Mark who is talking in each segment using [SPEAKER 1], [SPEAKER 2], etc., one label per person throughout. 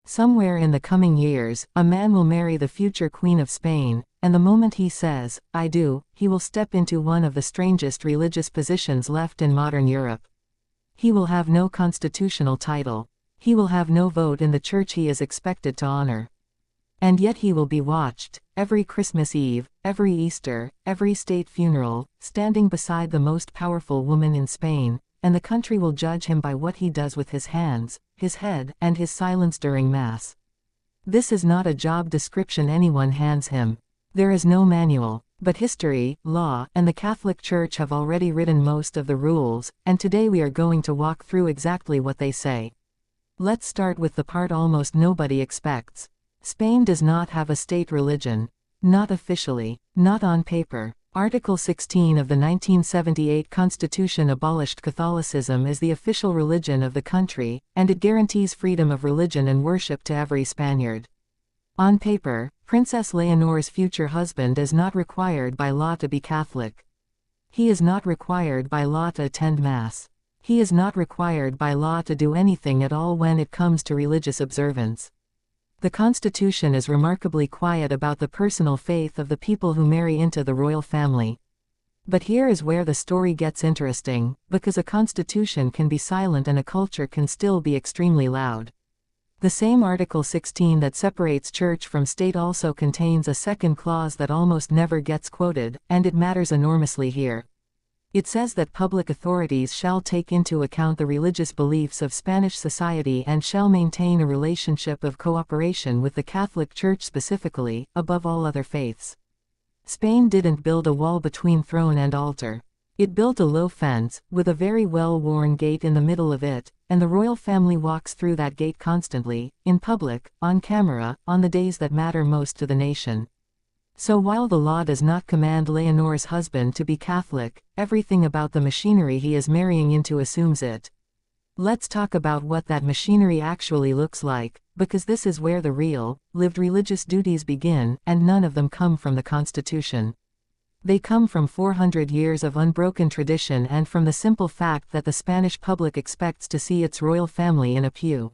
[SPEAKER 1] Somewhere in the coming years, a man will marry the future Queen of Spain, and the moment he says, "I do," he will step into one of the strangest religious positions left in modern Europe. He will have no constitutional title. He will have no vote in the church he is expected to honor. And yet he will be watched, every Christmas Eve, every Easter, every state funeral, standing beside the most powerful woman in Spain, and the country will judge him by what he does with his hands, his head, and his silence during Mass. This is not a job description anyone hands him. There is no manual, but history, law, and the Catholic Church have already written most of the rules, and today we are going to walk through exactly what they say. Let's start with the part almost nobody expects. Spain does not have a state religion. Not officially. Not on paper. Article 16 of the 1978 Constitution abolished Catholicism as the official religion of the country, and it guarantees freedom of religion and worship to every Spaniard. On paper, Princess Leonor's future husband is not required by law to be Catholic. He is not required by law to attend Mass. He is not required by law to do anything at all when it comes to religious observance. The Constitution is remarkably quiet about the personal faith of the people who marry into the royal family. But here is where the story gets interesting, because a constitution can be silent and a culture can still be extremely loud. The same Article 16 that separates church from state also contains a second clause that almost never gets quoted, and it matters enormously here. It says that public authorities shall take into account the religious beliefs of Spanish society and shall maintain a relationship of cooperation with the Catholic Church specifically, above all other faiths. Spain didn't build a wall between throne and altar. It built a low fence, with a very well-worn gate in the middle of it, and the royal family walks through that gate constantly, in public, on camera, on the days that matter most to the nation. So while the law does not command Leonor's husband to be Catholic, everything about the machinery he is marrying into assumes it. Let's talk about what that machinery actually looks like, because this is where the real, lived religious duties begin, and none of them come from the Constitution. They come from 400 years of unbroken tradition and from the simple fact that the Spanish public expects to see its royal family in a pew.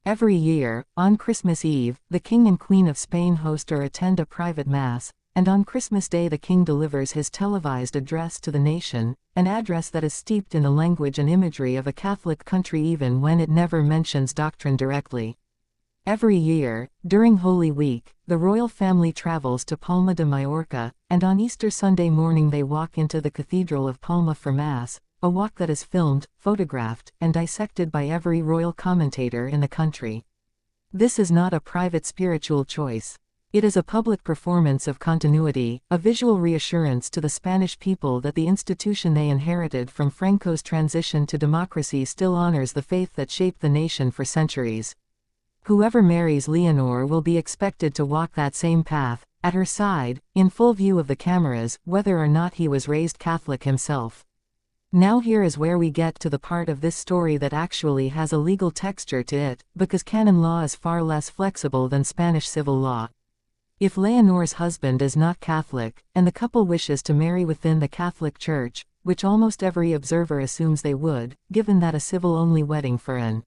[SPEAKER 1] Every year, on Christmas Eve, the King and Queen of Spain host or attend a private Mass, and on Christmas Day the King delivers his televised address to the nation, an address that is steeped in the language and imagery of a Catholic country even when it never mentions doctrine directly. Every year, during Holy Week, the royal family travels to Palma de Mallorca, and on Easter Sunday morning they walk into the Cathedral of Palma for Mass, a walk that is filmed, photographed, and dissected by every royal commentator in the country. This is not a private spiritual choice. It is a public performance of continuity, a visual reassurance to the Spanish people that the institution they inherited from Franco's transition to democracy still honors the faith that shaped the nation for centuries. Whoever marries Leonor will be expected to walk that same path, at her side, in full view of the cameras, whether or not he was raised Catholic himself. Now here is where we get to the part of this story that actually has a legal texture to it, because canon law is far less flexible than Spanish civil law. If Leonor's husband is not Catholic, and the couple wishes to marry within the Catholic Church, which almost every observer assumes they would, given that a civil-only wedding for an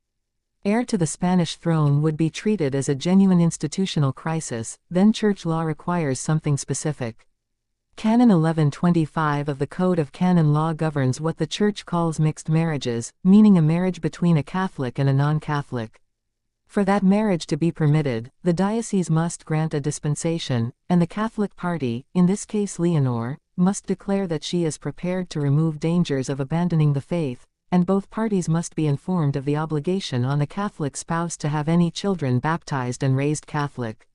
[SPEAKER 1] heir to the Spanish throne would be treated as a genuine institutional crisis, then church law requires something specific. Canon 1125 of the Code of Canon Law governs what the Church calls mixed marriages, meaning a marriage between a Catholic and a non-Catholic. For that marriage to be permitted, the diocese must grant a dispensation, and the Catholic party, in this case Leonor, must declare that she is prepared to remove dangers of abandoning the faith, and both parties must be informed of the obligation on the Catholic spouse to have any children baptized and raised Catholic.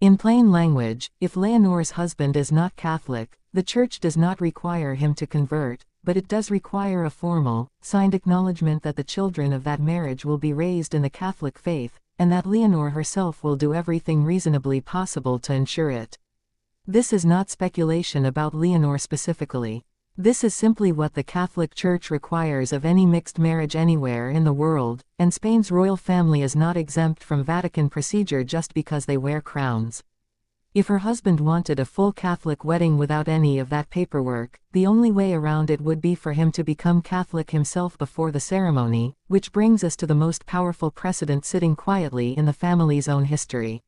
[SPEAKER 1] In plain language, if Leonor's husband is not Catholic, the Church does not require him to convert, but it does require a formal, signed acknowledgement that the children of that marriage will be raised in the Catholic faith, and that Leonor herself will do everything reasonably possible to ensure it. This is not speculation about Leonor specifically. This is simply what the Catholic Church requires of any mixed marriage anywhere in the world, and Spain's royal family is not exempt from Vatican procedure just because they wear crowns. If her husband wanted a full Catholic wedding without any of that paperwork, the only way around it would be for him to become Catholic himself before the ceremony, which brings us to the most powerful precedent sitting quietly in the family's own history.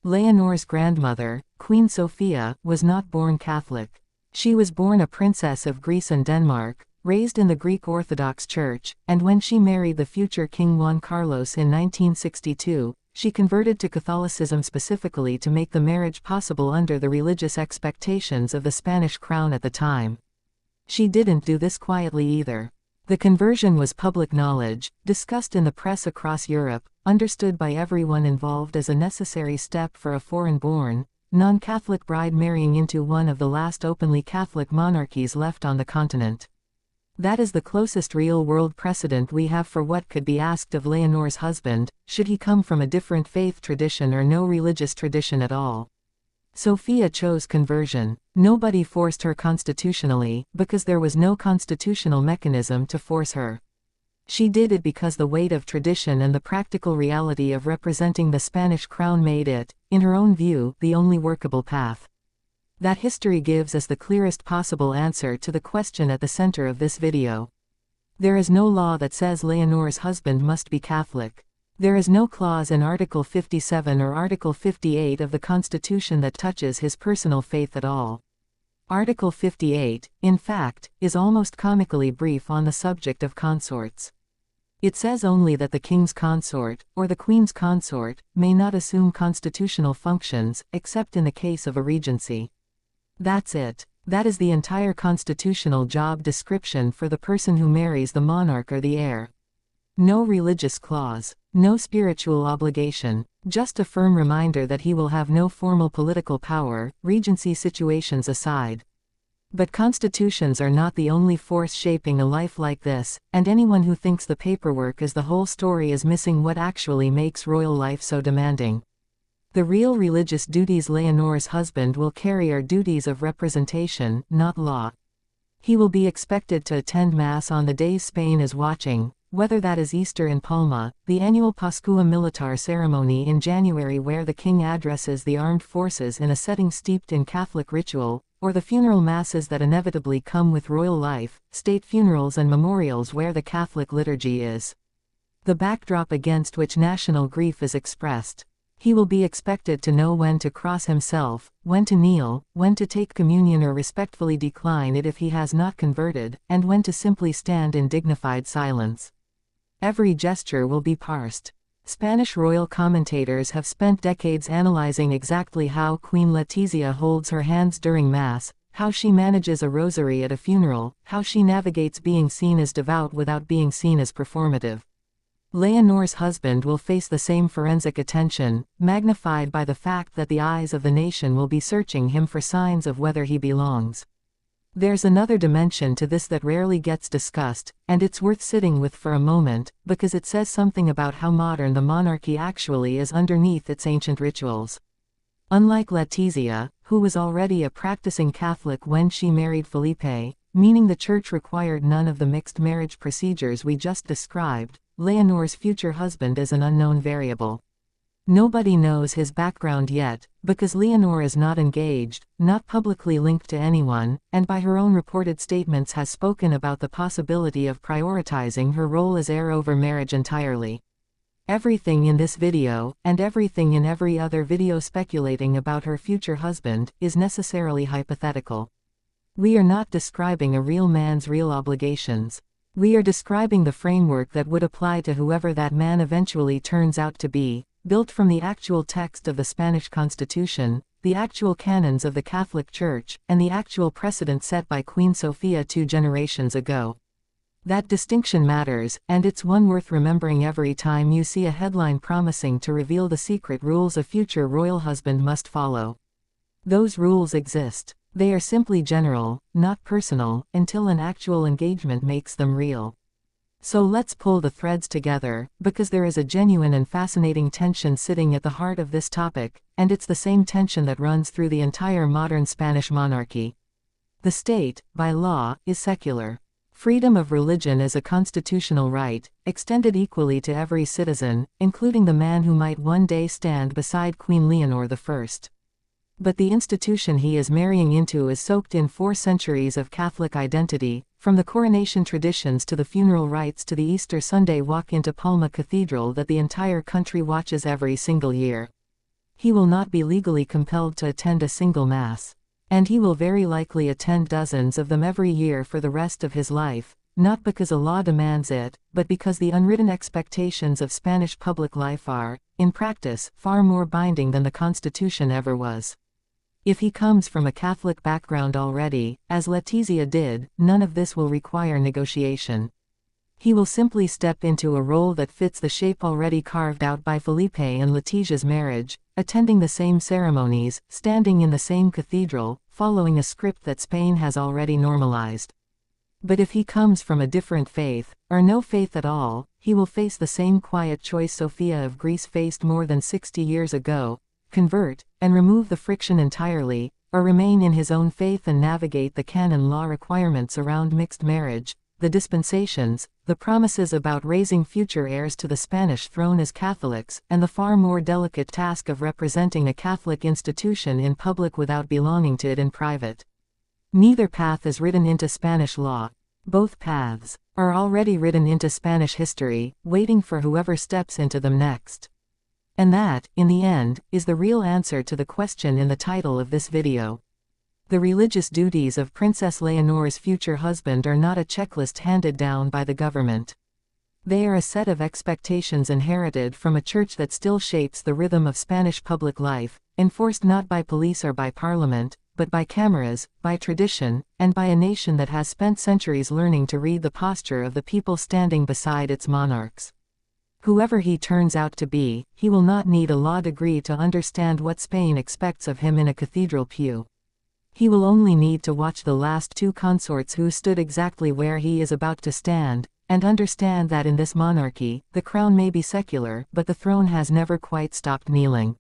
[SPEAKER 1] Leonor's grandmother, Queen Sophia, was not born Catholic. She was born a princess of Greece and Denmark, raised in the Greek Orthodox Church, and when she married the future King Juan Carlos in 1962, she converted to Catholicism specifically to make the marriage possible under the religious expectations of the Spanish crown at the time. She didn't do this quietly either. The conversion was public knowledge, discussed in the press across Europe, understood by everyone involved as a necessary step for a foreign-born, non-Catholic bride marrying into one of the last openly Catholic monarchies left on the continent. That is the closest real-world precedent we have for what could be asked of Leonor's husband, should he come from a different faith tradition or no religious tradition at all. Sophia chose conversion. Nobody forced her constitutionally, because there was no constitutional mechanism to force her. She did it because the weight of tradition and the practical reality of representing the Spanish crown made it, in her own view, the only workable path. That history gives us the clearest possible answer to the question at the center of this video. There is no law that says Leonor's husband must be Catholic. There is no clause in Article 57 or Article 58 of the Constitution that touches his personal faith at all. Article 58, in fact, is almost comically brief on the subject of consorts. It says only that the king's consort, or the queen's consort, may not assume constitutional functions, except in the case of a regency. That's it. That is the entire constitutional job description for the person who marries the monarch or the heir. No religious clause, no spiritual obligation, just a firm reminder that he will have no formal political power, regency situations aside. But constitutions are not the only force shaping a life like this, and anyone who thinks the paperwork is the whole story is missing what actually makes royal life so demanding. The real religious duties Leonor's husband will carry are duties of representation, not law. He will be expected to attend Mass on the days Spain is watching, whether that is Easter in Palma, the annual Pascua Militar ceremony in January where the king addresses the armed forces in a setting steeped in Catholic ritual, or the funeral masses that inevitably come with royal life, state funerals and memorials where the Catholic liturgy is the backdrop against which national grief is expressed. He will be expected to know when to cross himself, when to kneel, when to take communion or respectfully decline it if he has not converted, and when to simply stand in dignified silence. Every gesture will be parsed. Spanish royal commentators have spent decades analyzing exactly how Queen Letizia holds her hands during Mass, how she manages a rosary at a funeral, how she navigates being seen as devout without being seen as performative. Leonor's husband will face the same forensic attention, magnified by the fact that the eyes of the nation will be searching him for signs of whether he belongs. There's another dimension to this that rarely gets discussed, and it's worth sitting with for a moment, because it says something about how modern the monarchy actually is underneath its ancient rituals. Unlike Letizia, who was already a practicing Catholic when she married Felipe, meaning the church required none of the mixed marriage procedures we just described, Leonor's future husband is an unknown variable. Nobody knows his background yet, because Leonor is not engaged, not publicly linked to anyone, and by her own reported statements has spoken about the possibility of prioritizing her role as heir over marriage entirely. Everything in this video, and everything in every other video speculating about her future husband, is necessarily hypothetical. We are not describing a real man's real obligations. We are describing the framework that would apply to whoever that man eventually turns out to be, built from the actual text of the Spanish Constitution, the actual canons of the Catholic Church, and the actual precedent set by Queen Sophia 2 generations ago. That distinction matters, and it's one worth remembering every time you see a headline promising to reveal the secret rules a future royal husband must follow. Those rules exist. They are simply general, not personal, until an actual engagement makes them real. So let's pull the threads together, because there is a genuine and fascinating tension sitting at the heart of this topic, and it's the same tension that runs through the entire modern Spanish monarchy. The state, by law, is secular. Freedom of religion is a constitutional right, extended equally to every citizen, including the man who might one day stand beside Queen Leonor I. But the institution he is marrying into is soaked in 4 centuries of Catholic identity, from the coronation traditions to the funeral rites to the Easter Sunday walk into Palma Cathedral that the entire country watches every single year. He will not be legally compelled to attend a single Mass. And he will very likely attend dozens of them every year for the rest of his life, not because a law demands it, but because the unwritten expectations of Spanish public life are, in practice, far more binding than the Constitution ever was. If he comes from a Catholic background already, as Letizia did, none of this will require negotiation. He will simply step into a role that fits the shape already carved out by Felipe and Letizia's marriage, attending the same ceremonies, standing in the same cathedral, following a script that Spain has already normalized. But if he comes from a different faith, or no faith at all, he will face the same quiet choice Sophia of Greece faced more than 60 years ago: convert, and remove the friction entirely, or remain in his own faith and navigate the canon law requirements around mixed marriage, the dispensations, the promises about raising future heirs to the Spanish throne as Catholics, and the far more delicate task of representing a Catholic institution in public without belonging to it in private. Neither path is written into Spanish law. Both paths are already written into Spanish history, waiting for whoever steps into them next. And that, in the end, is the real answer to the question in the title of this video. The religious duties of Princess Leonor's future husband are not a checklist handed down by the government. They are a set of expectations inherited from a church that still shapes the rhythm of Spanish public life, enforced not by police or by parliament, but by cameras, by tradition, and by a nation that has spent centuries learning to read the posture of the people standing beside its monarchs. Whoever he turns out to be, he will not need a law degree to understand what Spain expects of him in a cathedral pew. He will only need to watch the last 2 consorts who stood exactly where he is about to stand, and understand that in this monarchy, the crown may be secular, but the throne has never quite stopped kneeling.